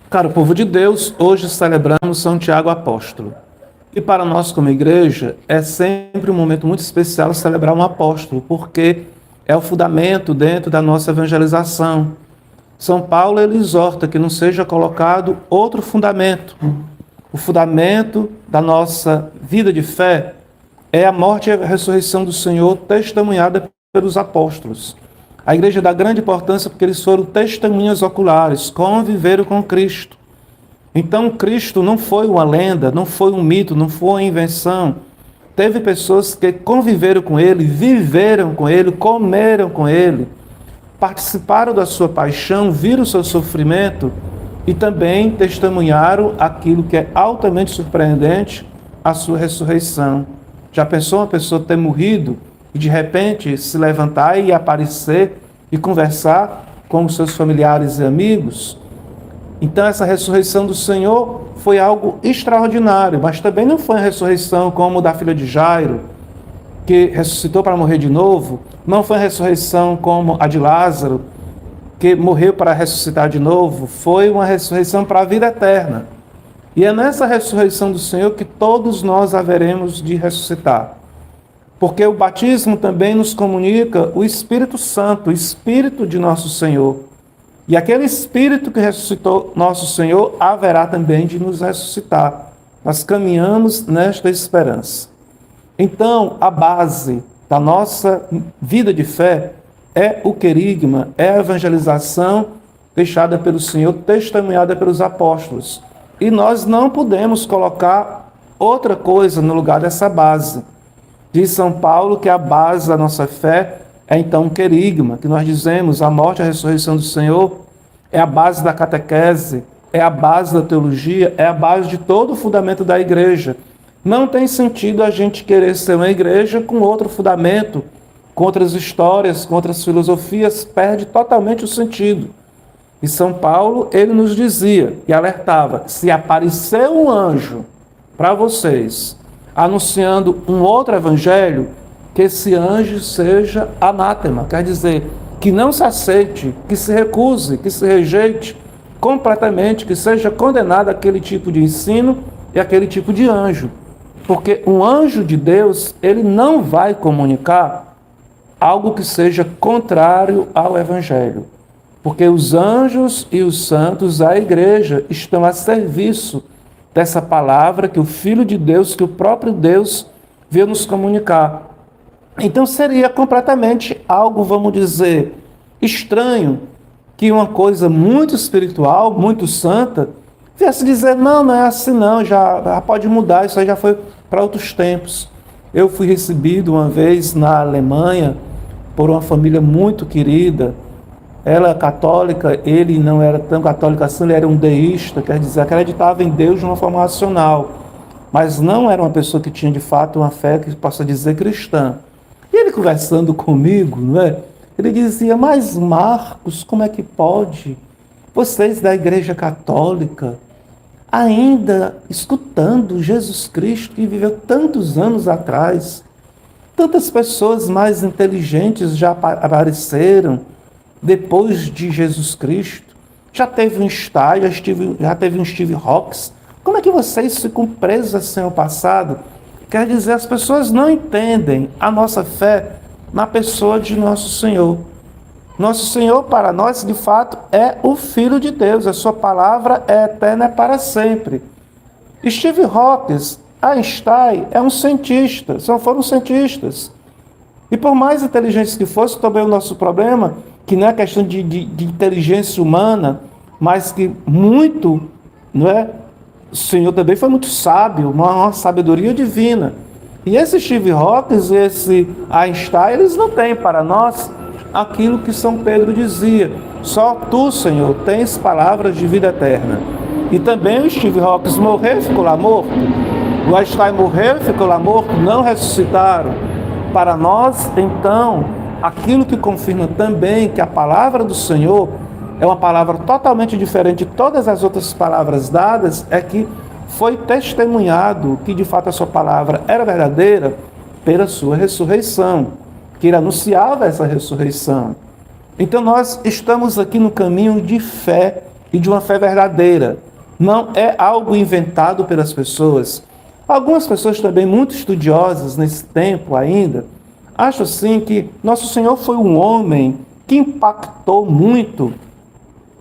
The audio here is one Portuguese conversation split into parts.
Caro povo de Deus, hoje celebramos São Tiago Apóstolo. E para nós como igreja, é sempre um momento muito especial celebrar um apóstolo, porque é o fundamento dentro da nossa evangelização. São Paulo, ele exorta que não seja colocado outro fundamento. O fundamento da nossa vida de fé é a morte e a ressurreição do Senhor, testemunhada pelos apóstolos. A igreja dá grande importância porque eles foram testemunhas oculares, conviveram com Cristo. Então, Cristo não foi uma lenda, não foi um mito, não foi uma invenção. Teve pessoas que conviveram com Ele, viveram com Ele, comeram com Ele, participaram da sua paixão, viram o seu sofrimento e também testemunharam aquilo que é altamente surpreendente, a sua ressurreição. Já pensou uma pessoa ter morrido e de repente se levantar e aparecer e conversar com os seus familiares e amigos? Então essa ressurreição do Senhor foi algo extraordinário, mas também não foi uma ressurreição como da filha de Jairo, que ressuscitou para morrer de novo. Não foi uma ressurreição como a de Lázaro, que morreu para ressuscitar de novo. Foi uma ressurreição para a vida eterna. E é nessa ressurreição do Senhor que todos nós haveremos de ressuscitar. Porque o batismo também nos comunica o Espírito Santo, o Espírito de nosso Senhor. E aquele Espírito que ressuscitou nosso Senhor haverá também de nos ressuscitar. Nós caminhamos nesta esperança. Então, a base da nossa vida de fé é o querigma, é a evangelização deixada pelo Senhor, testemunhada pelos apóstolos. E nós não podemos colocar outra coisa no lugar dessa base. Diz São Paulo que a base da nossa fé é então o querigma, que nós dizemos, a morte e a ressurreição do Senhor é a base da catequese, é a base da teologia, é a base de todo o fundamento da igreja. Não tem sentido a gente querer ser uma igreja com outro fundamento, com outras histórias, com outras filosofias, perde totalmente o sentido. E São Paulo, ele nos dizia e alertava, se aparecer um anjo para vocês, anunciando um outro evangelho, que esse anjo seja anátema, quer dizer, que não se aceite, que se recuse, que se rejeite completamente, que seja condenado aquele tipo de ensino e aquele tipo de anjo. Porque um anjo de Deus, ele não vai comunicar algo que seja contrário ao evangelho. Porque os anjos e os santos, a igreja, estão a serviço dessa palavra que o Filho de Deus, que o próprio Deus veio nos comunicar. Então seria completamente algo, vamos dizer, estranho que uma coisa muito espiritual, muito santa, viesse dizer, não é assim não, já pode mudar, isso aí já foi para outros tempos. Eu fui recebido uma vez na Alemanha por uma família muito querida. Ela é católica, ele não era tão católico assim, ele era um deísta, quer dizer, acreditava em Deus de uma forma racional, mas não era uma pessoa que tinha de fato uma fé que possa dizer cristã. E ele conversando comigo, não é? Ele dizia, mas Marcos, como é que pode? Vocês da Igreja Católica, ainda escutando Jesus Cristo, que viveu tantos anos atrás, tantas pessoas mais inteligentes já apareceram depois de Jesus Cristo, já teve um Stein, já teve um Steve Hawkes, como é que vocês ficam presos assim ao passado? Quer dizer, as pessoas não entendem a nossa fé na pessoa de nosso Senhor. Nosso Senhor, para nós, de fato, é o Filho de Deus. A sua palavra é eterna para sempre. Steve Hawkes, Einstein, é um cientista, foram cientistas. E por mais inteligentes que fossem, também o nosso problema, que não é questão de inteligência humana, mas que muito, não é? O Senhor também foi muito sábio, uma sabedoria divina. E esse Steve Hawkes e esse Einstein, eles não têm para nós aquilo que São Pedro dizia. Só tu, Senhor, tens palavras de vida eterna. E também o Steve Hawkes morreu e ficou lá morto. O Einstein morreu e ficou lá morto, não ressuscitaram. Para nós, então, aquilo que confirma também que a palavra do Senhor é uma palavra totalmente diferente de todas as outras palavras dadas, é que foi testemunhado que de fato a sua palavra era verdadeira pela sua ressurreição, que ele anunciava essa ressurreição. Então nós estamos aqui no caminho de fé e de uma fé verdadeira. Não é algo inventado pelas pessoas. Algumas pessoas também muito estudiosas nesse tempo ainda, acham assim que Nosso Senhor foi um homem que impactou muito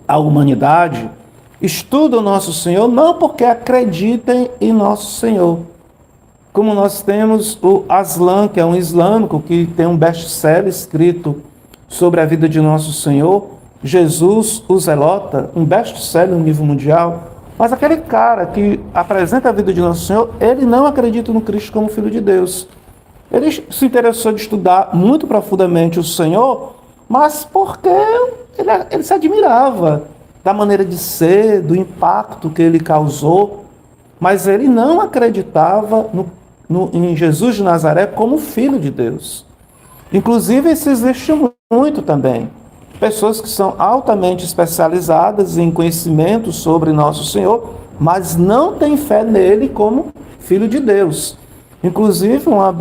a humanidade. Estudam Nosso Senhor não porque acreditem em Nosso Senhor. Como nós temos o Aslan, que é um islâmico, que tem um best-seller escrito sobre a vida de Nosso Senhor, Jesus, o Zelota, um best-seller no nível mundial. Mas aquele cara que apresenta a vida de Nosso Senhor, ele não acredita no Cristo como Filho de Deus. Ele se interessou de estudar muito profundamente o Senhor, mas porque ele se admirava da maneira de ser, do impacto que ele causou, mas ele não acreditava em Jesus de Nazaré como Filho de Deus. Inclusive, isso existe muito também. Pessoas que são altamente especializadas em conhecimento sobre Nosso Senhor, mas não têm fé nele como Filho de Deus. Inclusive, uma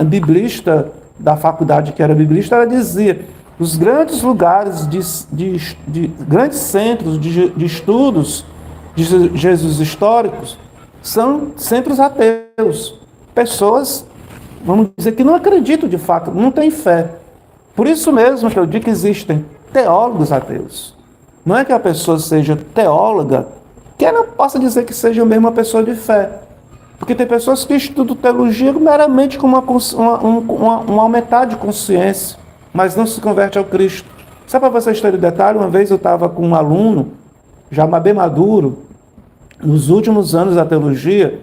biblista da faculdade que era biblista, ela dizia: os grandes lugares, grandes centros de estudos de Jesus históricos são centros ateus. Pessoas, vamos dizer, que não acreditam de fato, não têm fé. Por isso mesmo que eu digo que existem teólogos ateus. Não é que a pessoa seja teóloga, que ela possa dizer que seja mesmo uma pessoa de fé. Porque tem pessoas que estudam teologia meramente com um aumentar de consciência, mas não se converte ao Cristo. Só para vocês terem detalhe, uma vez eu estava com um aluno, já bem maduro, nos últimos anos da teologia,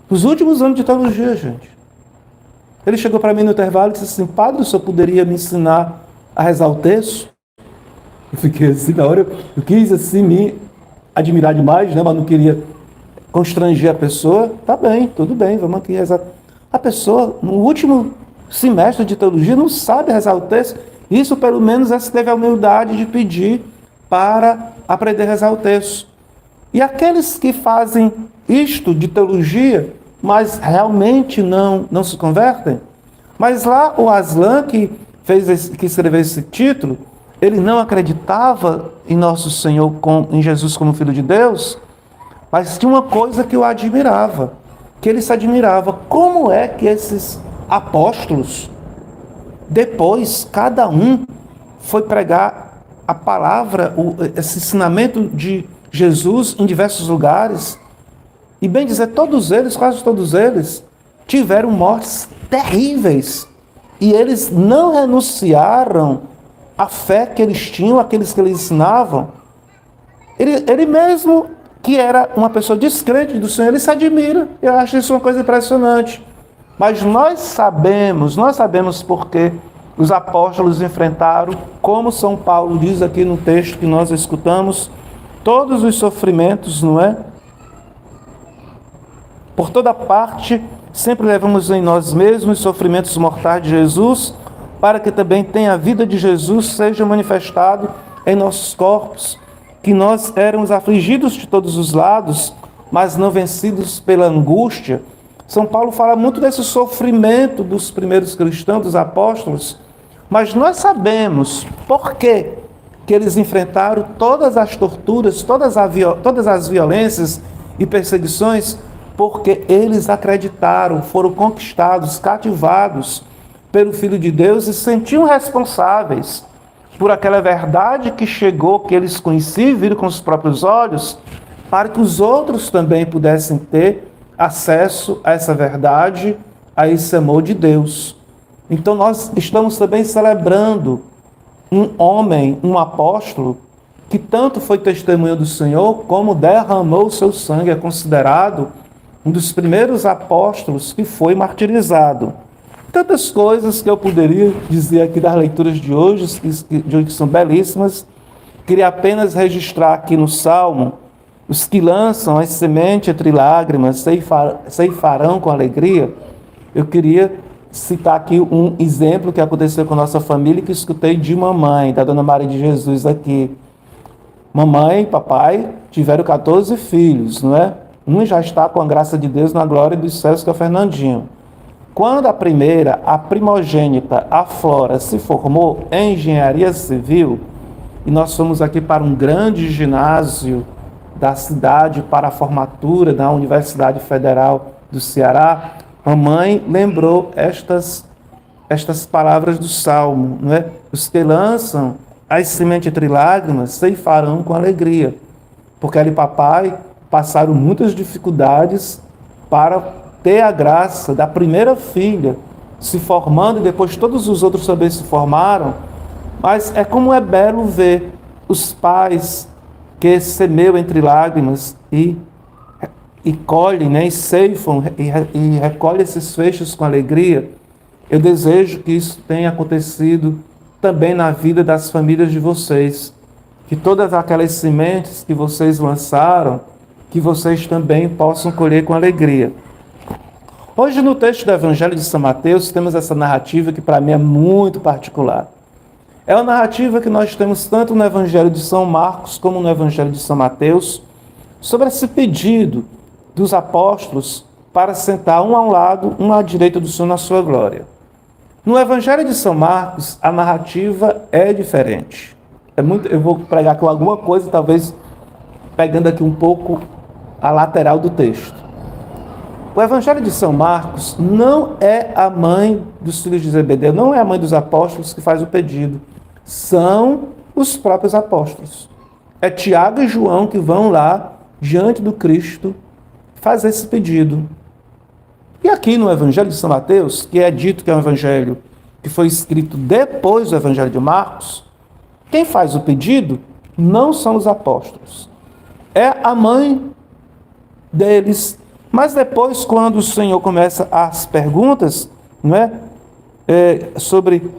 nos últimos anos de teologia, gente. Ele chegou para mim no intervalo e disse assim: padre, o senhor poderia me ensinar a rezar o terço? Eu fiquei assim, na hora eu quis assim me admirar demais, né, mas não queria constranger a pessoa. Tá bem, tudo bem, vamos aqui rezar. A pessoa, no último semestre de teologia, não sabe rezar o terço. Isso, pelo menos, ela teve a humildade de pedir para aprender a rezar o terço. E aqueles que fazem isto de teologia, mas realmente não se convertem? Mas lá o Aslan, que escreveu esse título, ele não acreditava em Nosso Senhor, em Jesus como Filho de Deus, mas tinha uma coisa que o admirava, que ele se admirava: como é que esses apóstolos, depois, cada um foi pregar a palavra, esse ensinamento de Jesus em diversos lugares, e bem dizer, todos eles, quase todos eles, tiveram mortes terríveis, e eles não renunciaram à fé que eles tinham, aqueles que eles ensinavam. Ele mesmo, que era uma pessoa descrente do Senhor, ele se admira. Eu acho isso uma coisa impressionante. Mas nós sabemos porque os apóstolos enfrentaram, como São Paulo diz aqui no texto que nós escutamos, todos os sofrimentos, não é? Por toda parte, sempre levamos em nós mesmos os sofrimentos mortais de Jesus, para que também tenha a vida de Jesus seja manifestado em nossos corpos, que nós éramos afligidos de todos os lados, mas não vencidos pela angústia. São Paulo fala muito desse sofrimento dos primeiros cristãos, dos apóstolos, mas nós sabemos por quê que eles enfrentaram todas as torturas, todas as violências e perseguições, porque eles acreditaram, foram conquistados, cativados pelo Filho de Deus e sentiam responsáveis por aquela verdade que chegou, que eles conheciam e viram com os próprios olhos, para que os outros também pudessem ter acesso a essa verdade, a esse amor de Deus. Então nós estamos também celebrando um homem, um apóstolo, que tanto foi testemunha do Senhor, como derramou o seu sangue, é considerado um dos primeiros apóstolos que foi martirizado. Tantas coisas que eu poderia dizer aqui das leituras de hoje, que são belíssimas. Queria apenas registrar aqui no Salmo: os que lançam as sementes entre lágrimas ceifarão com alegria. Eu queria citar aqui um exemplo que aconteceu com a nossa família, que escutei de mamãe, da Dona Maria de Jesus aqui. Mamãe e papai tiveram 14 filhos, não é? Um já está, com a graça de Deus, na glória dos céus, que é o Fernandinho. Quando a primogênita, a Flora, se formou em engenharia civil, e nós fomos aqui para um grande ginásio da cidade para a formatura da Universidade Federal do Ceará, a mãe lembrou estas palavras do Salmo, não é? Os que lançam as sementes entre lágrimas ceifarão com alegria, porque ela e papai passaram muitas dificuldades para ter a graça da primeira filha se formando, e depois todos os outros também se formaram. Mas é como é belo ver os pais que semeiam entre lágrimas e colhem, né, e ceifam e recolhem esses feixes com alegria. Eu desejo que isso tenha acontecido também na vida das famílias de vocês, que todas aquelas sementes que vocês lançaram, que vocês também possam colher com alegria. Hoje, no texto do Evangelho de São Mateus, temos essa narrativa que para mim é muito particular. É uma narrativa que nós temos tanto no Evangelho de São Marcos como no Evangelho de São Mateus, sobre esse pedido dos apóstolos para sentar um ao lado, um à direita do Senhor na sua glória. No Evangelho de São Marcos, a narrativa é diferente. Eu vou pregar com alguma coisa, talvez pegando aqui um pouco a lateral do texto. O Evangelho de São Marcos não é a mãe dos filhos de Zebedeu, não é a mãe dos apóstolos que faz o pedido. São os próprios apóstolos. É Tiago e João que vão lá, diante do Cristo, fazer esse pedido. E aqui no Evangelho de São Mateus, que é dito que é um evangelho que foi escrito depois do Evangelho de Marcos, quem faz o pedido não são os apóstolos. É a mãe deles. Mas depois, quando o Senhor começa as perguntas, não é?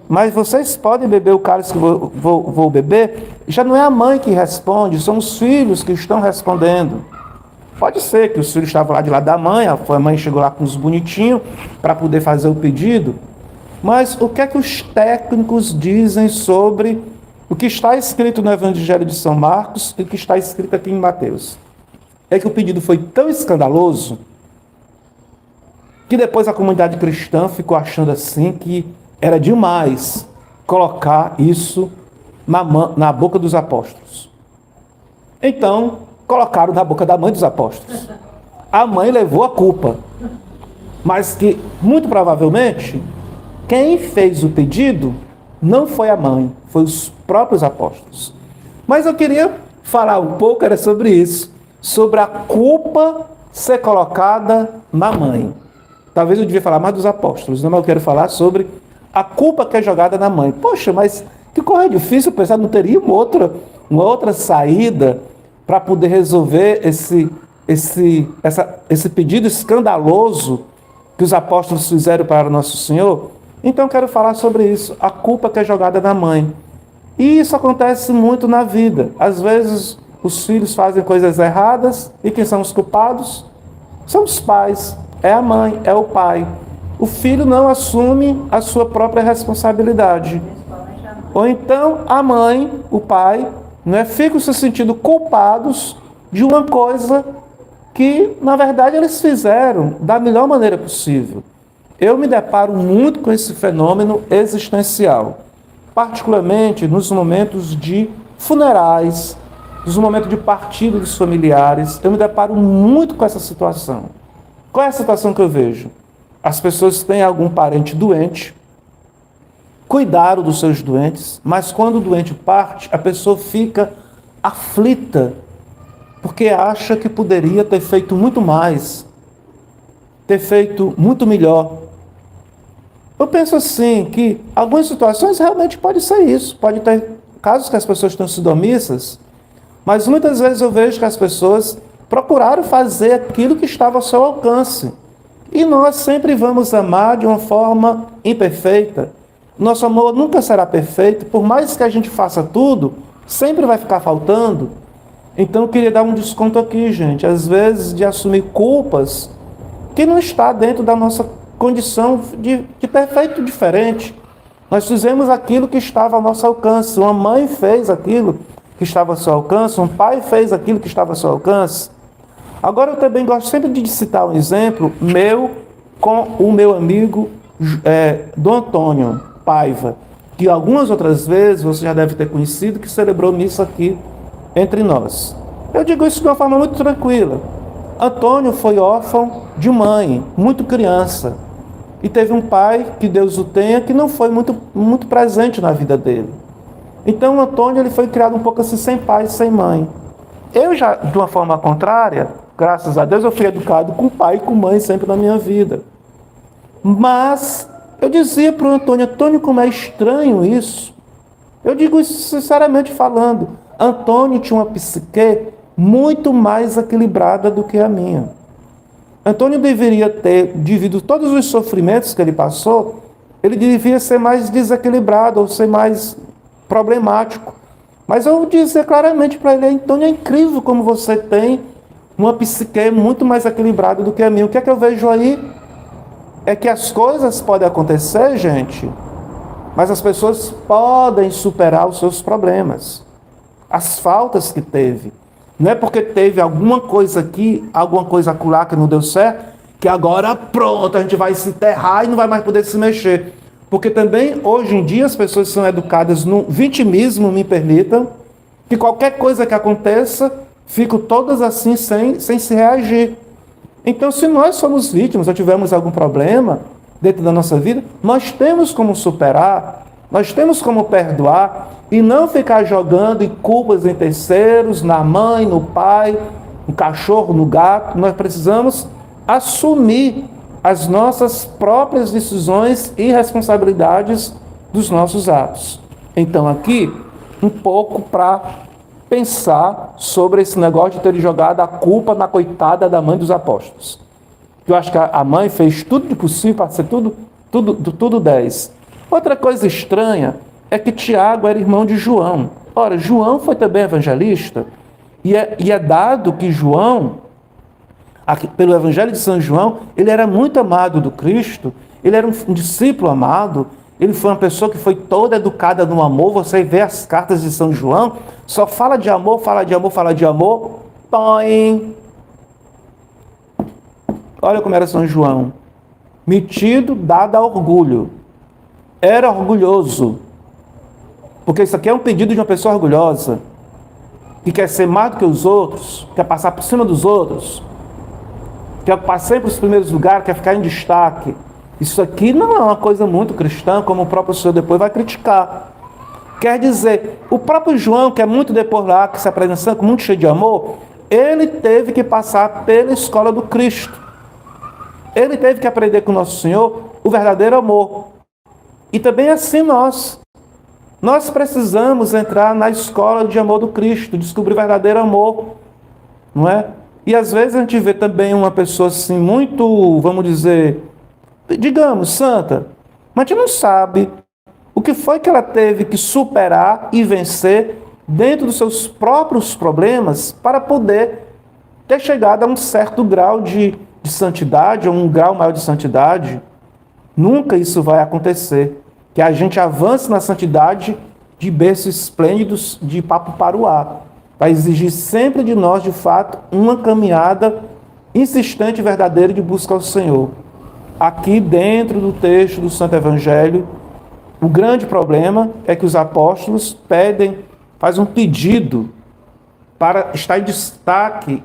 Mas vocês podem beber o cálice que vou beber? Já não é a mãe que responde, são os filhos que estão respondendo. Pode ser que os filhos estavam lá de lado da mãe, a mãe chegou lá com os bonitinhos para poder fazer o pedido. Mas o que é que os técnicos dizem sobre o que está escrito no Evangelho de São Marcos e o que está escrito aqui em Mateus? É que o pedido foi tão escandaloso que depois a comunidade cristã ficou achando assim que era demais colocar isso na boca dos apóstolos. Então, colocaram na boca da mãe dos apóstolos. A mãe levou a culpa. Mas que, muito provavelmente, quem fez o pedido não foi a mãe, foi os próprios apóstolos. Mas eu queria falar um pouco, era sobre isso, sobre a culpa ser colocada na mãe. Talvez eu devia falar mais dos apóstolos, mas eu quero falar sobre a culpa que é jogada na mãe. Poxa, mas que coisa difícil, pensar, não teria uma outra saída para poder resolver esse pedido escandaloso que os apóstolos fizeram para Nosso Senhor? Então eu quero falar sobre isso, a culpa que é jogada na mãe. E isso acontece muito na vida. Às vezes os filhos fazem coisas erradas e quem são os culpados? São os pais, é a mãe, é o pai. O filho não assume a sua própria responsabilidade. Ou então a mãe, o pai, ficam se sentindo culpados de uma coisa que, na verdade, eles fizeram da melhor maneira possível. Eu me deparo muito com esse fenômeno existencial, particularmente nos momentos de funerais, nos momentos de partida dos familiares. Eu me deparo muito com essa situação. Qual é a situação que eu vejo? As pessoas têm algum parente doente, cuidaram dos seus doentes, mas quando o doente parte, a pessoa fica aflita, porque acha que poderia ter feito muito mais, ter feito muito melhor. Eu penso assim, que algumas situações realmente pode ser isso, pode ter casos que as pessoas estão sido omissas, mas muitas vezes eu vejo que as pessoas procuraram fazer aquilo que estava ao seu alcance. E nós sempre vamos amar de uma forma imperfeita. Nosso amor nunca será perfeito, por mais que a gente faça tudo, sempre vai ficar faltando. Então eu queria dar um desconto aqui, gente, às vezes de assumir culpas que não está dentro da nossa condição de ter feito diferente. Nós fizemos aquilo que estava ao nosso alcance, uma mãe fez aquilo que estava ao seu alcance, um pai fez aquilo que estava ao seu alcance. Agora eu também gosto sempre de citar um exemplo meu com o meu amigo Dom Antônio Paiva. que algumas outras vezes você já deve ter conhecido, que celebrou missa aqui entre nós. Eu digo isso de uma forma muito tranquila. Antônio foi órfão de mãe, muito criança, e teve um pai, que Deus o tenha, que não foi muito presente na vida dele. Então, Antônio ele foi criado um pouco assim, sem pai e sem mãe. Eu já, de uma forma contrária, graças a Deus, eu fui educado com pai e com mãe sempre na minha vida. Mas eu dizia para o Antônio: Antônio, como é estranho isso. Eu digo isso sinceramente falando. Antônio tinha uma psique muito mais equilibrada do que a minha. Antônio deveria ter, devido a todos os sofrimentos que ele passou, ele devia ser mais desequilibrado ou ser mais problemático. Mas eu dizia claramente para ele: Antônio, é incrível como você tem uma psique muito mais equilibrada do que a minha. O que é que eu vejo aí? É que as coisas podem acontecer, gente, mas as pessoas podem superar os seus problemas, as faltas que teve. Não é porque teve alguma coisa aqui, alguma coisa acolá que não deu certo, que agora pronto, a gente vai se enterrar e não vai mais poder se mexer. Porque também, hoje em dia, as pessoas são educadas no vitimismo, me permitam, que qualquer coisa que aconteça, ficam todas assim, sem se reagir. Então, se nós somos vítimas ou tivemos algum problema dentro da nossa vida, nós temos como superar, nós temos como perdoar e não ficar jogando culpas em terceiros, na mãe, no pai, no cachorro, no gato. Nós precisamos assumir as nossas próprias decisões e responsabilidades dos nossos atos. Então, aqui, um pouco para pensar sobre esse negócio de ter jogado a culpa na coitada da mãe dos apóstolos. Eu acho que a mãe fez tudo de possível para ser tudo 10. Outra coisa estranha é que Tiago era irmão de João. Ora, João foi também evangelista, e é dado que João, aqui, pelo Evangelho de São João, ele era muito amado do Cristo, ele era um discípulo amado, ele foi uma pessoa que foi toda educada no amor. Você vê as cartas de São João, só fala de amor, fala de amor, fala de amor. Toim. Olha como era São João. Metido, dado a orgulho. Era orgulhoso. Porque isso aqui é um pedido de uma pessoa orgulhosa, que quer ser mais do que os outros, quer passar por cima dos outros, quer ocupar sempre os primeiros lugares, quer ficar em destaque. Isso aqui não é uma coisa muito cristã, como o próprio Senhor depois vai criticar. Quer dizer, o próprio João, que é muito depois lá, que se apresenta muito cheio de amor, ele teve que passar pela escola do Cristo. Ele teve que aprender com o nosso Senhor o verdadeiro amor. E também assim nós precisamos entrar na escola de amor do Cristo, descobrir o verdadeiro amor, não é? E às vezes a gente vê também uma pessoa assim muito, vamos dizer, digamos, santa, mas a gente não sabe o que foi que ela teve que superar e vencer dentro dos seus próprios problemas para poder ter chegado a um certo grau de santidade, ou um grau maior de santidade. Nunca isso vai acontecer, que a gente avance na santidade de berços esplêndidos de papo para o ar. Vai exigir sempre de nós, de fato, uma caminhada insistente e verdadeira de busca ao Senhor. Aqui dentro do texto do Santo Evangelho, o grande problema é que os apóstolos fazem um pedido para estar em destaque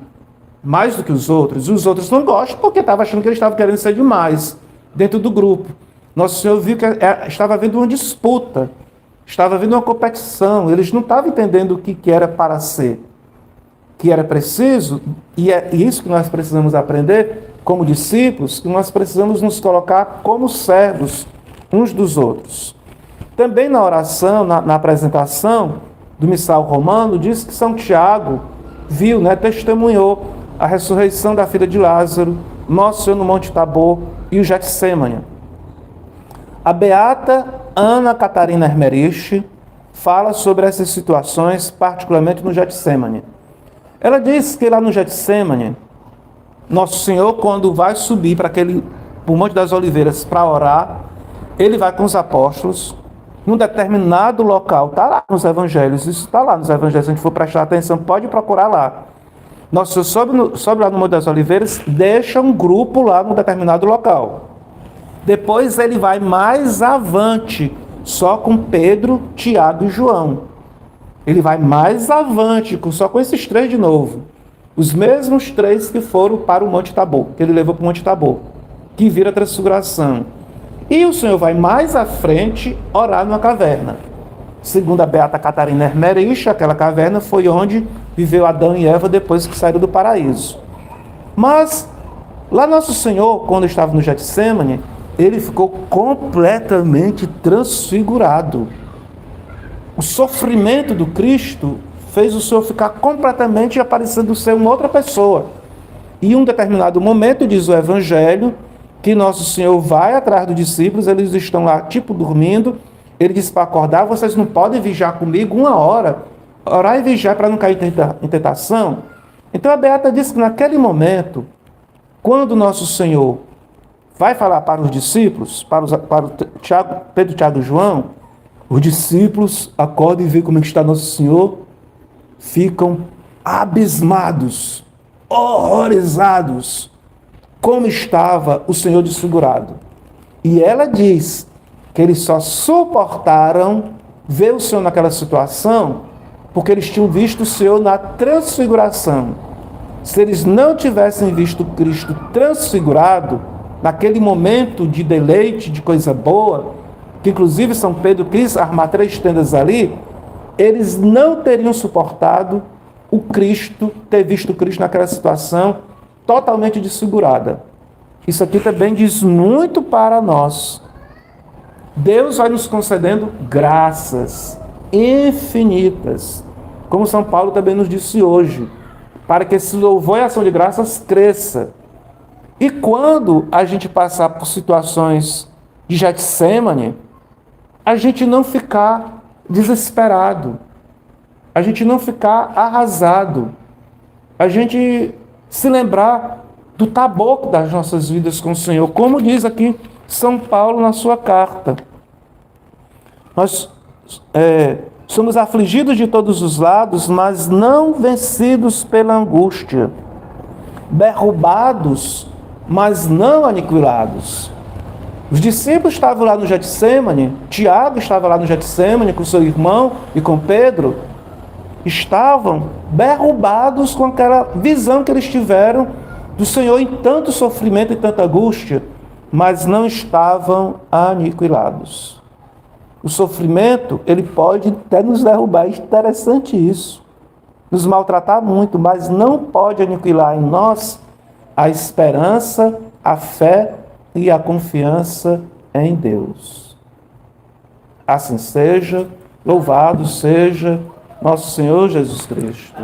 mais do que os outros. E os outros não gostam porque estavam achando que eles estavam querendo ser demais dentro do grupo. Nosso Senhor viu que estava havendo uma disputa, estava havendo uma competição, eles não estavam entendendo o que era para ser, que era preciso, e é isso que nós precisamos aprender como discípulos, que nós precisamos nos colocar como servos uns dos outros. Também na oração, na apresentação do missal romano, diz que São Tiago viu, testemunhou a ressurreição da filha de Lázaro, Nosso Senhor no Monte Tabor e o Getsêmani. A beata Ana Catarina Hermerich fala sobre essas situações, particularmente no Getsêmani. Ela diz que lá no Getsêmani, Nosso Senhor, quando vai subir para o Monte das Oliveiras para orar, ele vai com os apóstolos, num determinado local, está lá nos evangelhos, isso está lá nos evangelhos, se a gente for prestar atenção, pode procurar lá. Nosso Senhor sobe lá no Monte das Oliveiras, deixa um grupo lá num determinado local. Depois ele vai mais avante, só com Pedro, Tiago e João. Ele vai mais avante, só com esses três de novo. Os mesmos três que foram para o Monte Tabor, que ele levou para o Monte Tabor, que vira a transfiguração. E o Senhor vai mais à frente orar numa caverna. Segundo a beata Catarina Hermerich, aquela caverna foi onde viveu Adão e Eva depois que saíram do paraíso. Mas lá Nosso Senhor, quando estava no Getsêmani, ele ficou completamente transfigurado. O sofrimento do Cristo fez o Senhor ficar completamente aparecendo ser uma outra pessoa. E em um determinado momento, diz o Evangelho, que Nosso Senhor vai atrás dos discípulos, eles estão lá tipo dormindo, ele diz para acordar: vocês não podem vigiar comigo 1 hora, orar e vigiar para não cair em tentação. Então a Beata diz que naquele momento, quando Nosso Senhor vai falar para os discípulos, para Pedro, Tiago e João, os discípulos acordam e veem como está Nosso Senhor, ficam abismados, horrorizados, como estava o Senhor desfigurado. E ela diz que eles só suportaram ver o Senhor naquela situação porque eles tinham visto o Senhor na transfiguração. Se eles não tivessem visto Cristo transfigurado, naquele momento de deleite, de coisa boa, que inclusive São Pedro quis armar 3 tendas ali, eles não teriam suportado o Cristo, ter visto o Cristo naquela situação totalmente desfigurada. Isso aqui também diz muito para nós. Deus vai nos concedendo graças infinitas, como São Paulo também nos disse hoje, para que esse louvor e ação de graças cresça. E quando a gente passar por situações de Getsêmani, a gente não ficar desesperado, a gente não ficar arrasado, a gente se lembrar do Tabor das nossas vidas com o Senhor, como diz aqui São Paulo na sua carta. Nós somos afligidos de todos os lados, mas não vencidos pela angústia, derrubados, mas não aniquilados. Os discípulos estavam lá no Getsêmani, Tiago estava lá no Getsêmani com seu irmão e com Pedro, estavam derrubados com aquela visão que eles tiveram do Senhor em tanto sofrimento e tanta angústia, mas não estavam aniquilados. O sofrimento, ele pode até nos derrubar, é interessante isso, nos maltratar muito, mas não pode aniquilar em nós a esperança, a fé e a confiança em Deus. Assim seja, louvado seja nosso Senhor Jesus Cristo.